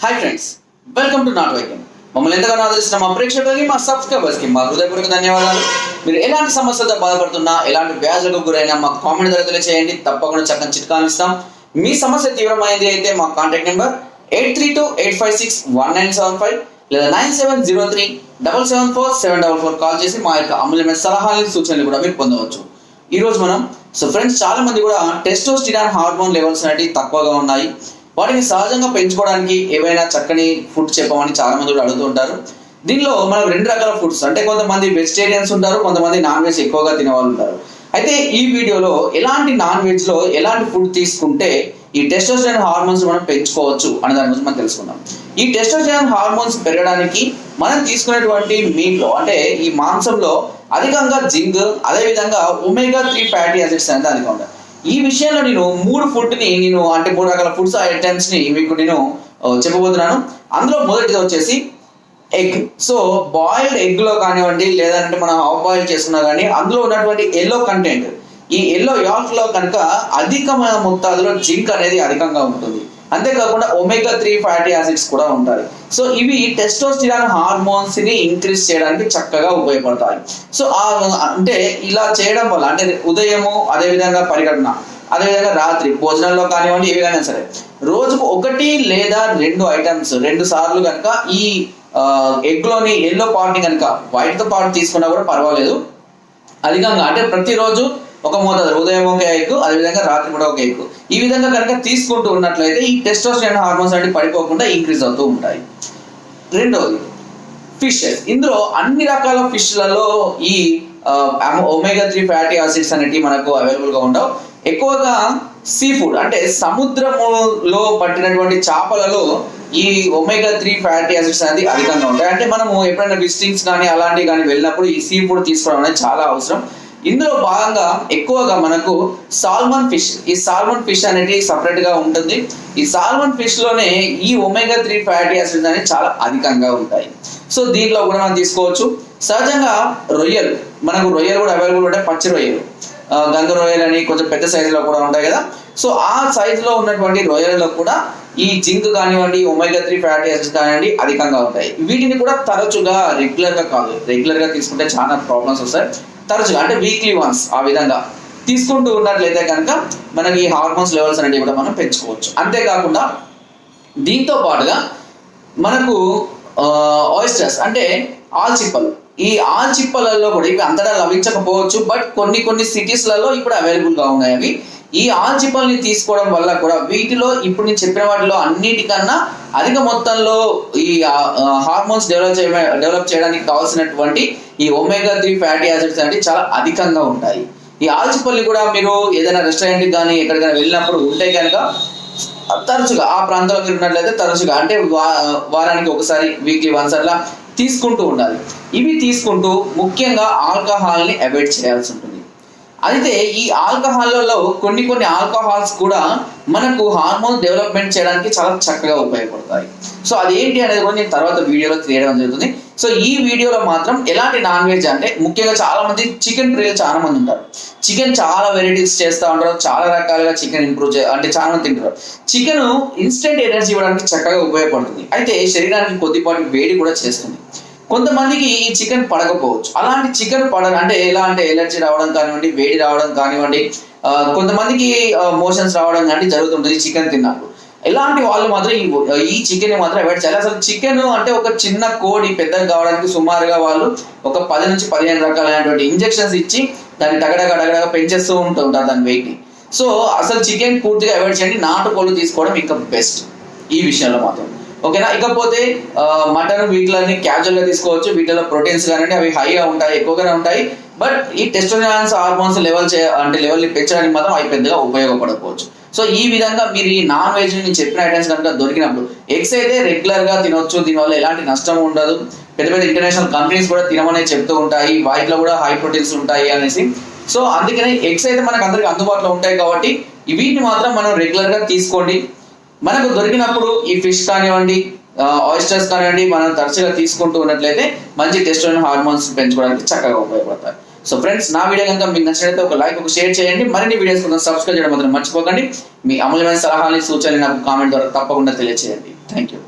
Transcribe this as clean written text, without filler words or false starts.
Hi friends, welcome to not వైద్యం. మమ్మల్ని ఎంతగానో ఆదరిస్తున్న మా ప్రేక్షకులకి, మా సబ్స్క్రైబర్స్కి మా హృదయపూర్వక ధన్యవాదాలు. మీరు ఎలాంటి సమస్యలతో బాధపడుతున్నా, ఎలాంటి వ్యాధులకు గురైనా మా కామెంట్ ద్వారా తెలియజేయండి. తప్పకుండా చక్కని చిట్కాలు ఇస్తాం. మీ సమస్య తీవ్రమైంది అయితే మా కాంటాక్ట్ నెంబర్ 8328561975 లేదా 9703774744 కాల్ చేసి మా యొక్క అమూల్యమైన సలహాలు, సూచనలు కూడా మీరు పొందవచ్చు. ఈరోజు మనం ఫ్రెండ్స్ చాలా మంది కూడా టెస్టోస్టిరాన్ హార్మోన్ లెవెల్స్ అనేవి తక్కువగా ఉన్నాయి. వాటిని సహజంగా పెంచుకోవడానికి ఏవైనా చక్కని ఫుడ్ చెప్పమని చాలా మంది కూడా అడుగుతూ ఉంటారు. దీనిలో మనం రెండు రకాల ఫుడ్స్, అంటే కొంతమంది వెజిటేరియన్స్ ఉంటారు, కొంతమంది నాన్ వెజ్ ఎక్కువగా తినేవాళ్ళు ఉంటారు. అయితే ఈ వీడియోలో ఎలాంటి నాన్ వెజ్ లో ఎలాంటి ఫుడ్ తీసుకుంటే ఈ టెస్టోస్టెరాన్ హార్మోన్స్ మనం పెంచుకోవచ్చు అనే దాని గురించి మనం తెలుసుకుందాం. ఈ టెస్టోస్టెరాన్ హార్మోన్స్ పెరగడానికి మనం తీసుకునేటువంటి మీట్ లో, అంటే ఈ మాంసంలో అధికంగా జింక్, అదేవిధంగా ఒమేగా-3 ఫ్యాటీ యాసిడ్స్ అనేది అధికంగా ఉంటాయి. ఈ విషయంలో నేను మూడు రకాల ఫుడ్స్ ఐటమ్స్ ని మీకు నేను చెప్పబోతున్నాను. అందులో మొదటిది వచ్చేసి ఎగ్. సో బాయిల్డ్ ఎగ్ లో కానివ్వండి, లేదంటే మనం హాఫ్ బాయిల్ చేసుకున్నా కానీ అందులో ఉన్నటువంటి ఎల్లో కంటెంట్, ఈ ఎల్లో యాక్ లో కనుక అధికమైన మొత్తాదులో జింక్ అనేది అధికంగా ఉంటుంది. అంతేకాకుండా ఒమేగా-3 ఫ్యాటీ యాసిడ్స్ కూడా ఉంటాయి. సో ఇవి టెస్టోస్టిరాన్ హార్మోన్స్ ని ఇంక్రీజ్ చేయడానికి చక్కగా ఉపయోగపడతాయి. సో అంటే ఇలా చేయడం వల్ల, అంటే ఉదయము, అదేవిధంగా పరిగణన, అదేవిధంగా రాత్రి భోజనంలో కానివ్వండి, ఏ విధంగా సరే రోజుకు 1 లేదా 2 ఐటమ్స్ 2 సార్లు కనుక ఈ ఎగ్ లోని ఎల్లో పార్ట్ ని కనుక వైట్ తో పాటు తీసుకున్నా కూడా పర్వాలేదు. అధికంగా అంటే ప్రతిరోజు ఒక మోతాదు, ఉదయం ఒక ఎగ్, అదేవిధంగా రాత్రి కూడా ఒక ఎగ్, ఈ విధంగా కనుక తీసుకుంటూ ఉన్నట్లయితే ఈ టెస్టోస్టెరాన్ హార్మోన్స్ అనేవి పడిపోకుండా ఇంక్రీజ్ అవుతూ ఉంటాయి. రెండవది ఫిషెస్. ఇందులో అన్ని రకాల ఫిష్లలో ఈ ఒమేగా-3 ఫ్యాటీ యాసిడ్స్ అనేవి మనకు అవైలబుల్ గా ఉండవు. ఎక్కువగా సీ ఫుడ్, అంటే సముద్రములో పట్టినటువంటి చేపలలో ఈ ఒమేగా-3 ఫ్యాటీ యాసిడ్స్ అనేది అధికంగా ఉంటాయి. అంటే మనము ఎప్పుడైనా విజిటింగ్స్ కానీ అలాంటివి కానీ వెళ్ళినప్పుడు ఈ సీ ఫుడ్ తీసుకోవడం అనేది చాలా అవసరం. ఇందులో భాగంగా ఎక్కువగా మనకు సాల్మన్ ఫిష్, ఈ సాల్మన్ ఫిష్ అనేది సపరేట్ గా ఉంటుంది. ఈ సాల్మన్ ఫిష్ లోనే ఈ ఒమేగా-3 ఫ్యాటీ యాసిడ్స్ అనేవి చాలా అధికంగా ఉంటాయి. సో దీంట్లో కూడా మనం తీసుకోవచ్చు. సహజంగా రొయ్యలు, మనకు రొయ్యలు కూడా అవైలబుల్ ఉంటాయి. పచ్చి రొయ్యలు, గంగ రొయ్యలు అని కొంచెం పెద్ద సైజులో కూడా ఉంటాయి కదా. సో ఆ సైజులో ఉన్నటువంటి రొయ్యలలో కూడా ఈ జింక్ కానివ్వండి, ఒమేగా-3 ఫ్యాటీ యాసిడ్స్ కానివ్వండి అధికంగా ఉంటాయి. వీటిని కూడా తరచుగా రెగ్యులర్ గా తీసుకుంటే చాలా ప్రాబ్లమ్స్ వస్తాయి. తరచుగా అంటే వీక్లీ వన్స్ ఆ విధంగా తీసుకుంటూ ఉన్నట్లయితే కనుక మనకి ఈ హార్మోన్స్ లెవెల్స్ అనేవి కూడా మనం పెంచుకోవచ్చు. అంతేకాకుండా దీంతో పాటుగా మనకు ఆయిస్టర్స్, అంటే ఆల్చిప్పలు, ఈ ఆల్చిప్పలలో కూడా ఇవి అంతటా లభించకపోవచ్చు, బట్ కొన్ని సిటీస్లలో ఇప్పుడు అవైలబుల్ గా ఉన్నాయి. అవి ఈ ఆల్చిప్పల్ని తీసుకోవడం వల్ల కూడా వీటిలో ఇప్పుడు నేను చెప్పిన వాటిలో అన్నిటికన్నా అధిక మొత్తంలో ఈ హార్మోన్స్ డెవలప్ చేయడానికి కావాల్సినటువంటి ఈ ఒమేగా-3 ఫ్యాటీ యాసిడ్స్ అనేవి చాలా అధికంగా ఉంటాయి. ఈ ఆల్చిప్పల్ని కూడా మీరు ఏదైనా రెస్టారెంట్కి కానీ ఎక్కడికైనా వెళ్ళినప్పుడు ఉంటే కనుక తరచుగా ఆ ప్రాంతంలో మీరు ఉన్నట్లయితే తరచుగా, అంటే వారానికి ఒకసారి, వీక్లీ వన్స్ అట్లా తీసుకుంటూ ఉండాలి. ఇవి తీసుకుంటూ ముఖ్యంగా ఆల్కహాల్ని అవాయిడ్ చేయాల్సి ఉంటుంది. అయితే ఈ ఆల్కహాల్లో కొన్ని ఆల్కహాల్స్ కూడా మనకు హార్మోన్ డెవలప్మెంట్ చేయడానికి చాలా చక్కగా ఉపయోగపడతాయి. సో అది ఏంటి అనేది కూడా నేను తర్వాత వీడియోలో తీయడం జరుగుతుంది. సో ఈ వీడియోలో మాత్రం ఎలాంటి నాన్ వెజ్, అంటే ముఖ్యంగా చాలా మంది చికెన్ ప్రియులు చాలా మంది ఉంటారు. చికెన్ చాలా వెరైటీస్ చేస్తూ ఉంటారు, చాలా రకాలుగా చికెన్ అంటే చాలా మంది తింటారు. చికెన్ ఇన్స్టెంట్ ఎనర్జీ ఇవ్వడానికి చక్కగా ఉపయోగపడుతుంది. అయితే శరీరానికి కొద్దిపాటి వేడి కూడా చేస్తుంది. కొంతమందికి ఈ చికెన్ పడకపోవచ్చు. అలాంటి చికెన్ అంటే ఎలా అంటే ఎలర్జీ రావడం కానివ్వండి, వేడి రావడం కానివ్వండి, కొంతమందికి మోషన్స్ రావడం కానీ జరుగుతుంటుంది చికెన్ తిన్నప్పుడు. ఇలాంటి వాళ్ళు మాత్రం ఈ చికెన్ మాత్రం అవాయిడ్ చేయాలి. అసలు చికెన్ అంటే ఒక చిన్న కోడి పెద్దగా కావడానికి సుమారుగా వాళ్ళు ఒక 10 నుంచి 15 రకాలైనటువంటి ఇంజెక్షన్స్ ఇచ్చి దాన్ని డగడగా పెంచేస్తూ ఉంటారు దాని వెయిట్. సో అసలు చికెన్ పూర్తిగా అవాయిడ్ చేయండి. నాటుకోళ్ళు తీసుకోవడం ఇంకా బెస్ట్ ఈ విషయంలో మాత్రం. ఓకేనా. ఇకపోతే మటన్, వీటిని క్యాజువల్ గా తీసుకోవచ్చు. వీటిలో ప్రోటీన్స్ కానివ్వండి అవి హైగా ఉంటాయి, ఎక్కువగానే ఉంటాయి. బట్ ఈ టెస్టోస్టెరాన్ హార్మోన్స్ లెవెల్ని పెంచడానికి మాత్రం అవి పెద్దగా ఉపయోగపడకపోవచ్చు. సో ఈ విధంగా మీరు ఈ నాన్ వెజ్ నేను చెప్పిన ఐటమ్స్ కనుక దొరికినప్పుడు, ఎగ్స్ అయితే రెగ్యులర్ గా తినొచ్చు, దీనివల్ల ఎలాంటి నష్టం ఉండదు. పెద్ద ఇంటర్నేషనల్ కంపెనీస్ కూడా తినమని చెప్తూ ఉంటాయి, వాటిలో కూడా హై ప్రోటీన్స్ ఉంటాయి అనేసి. సో అందుకని ఎగ్స్ అయితే మనకు అందరికి అందుబాటులో ఉంటాయి కాబట్టి వీటిని మాత్రం మనం రెగ్యులర్ గా తీసుకోండి. మనకు దొరికినప్పుడు ఈ ఫిష్ కానివ్వండి, ఆయిస్టర్స్ కానివ్వండి మనం తరచుగా తీసుకుంటూ ఉన్నట్లయితే మంచి టెస్టోస్టెరాన్ హార్మోన్స్ పెంచుకోవడానికి చక్కగా ఉపయోగపడతాయి. సో ఫ్రెండ్స్, నా వీడియో కనుక మీకు నచ్చినట్లయితే ఒక లైక్, ఒక షేర్ చేయండి. మరిన్ని వీడియోస్ కోసం సబ్స్క్రైబ్ చేయడం మాత్రం మర్చిపోకండి. మీ అమూల్యమైన సలహాలు, సూచనలు నాకు కామెంట్ ద్వారా తప్పకుండా తెలియజేయండి. Thank you.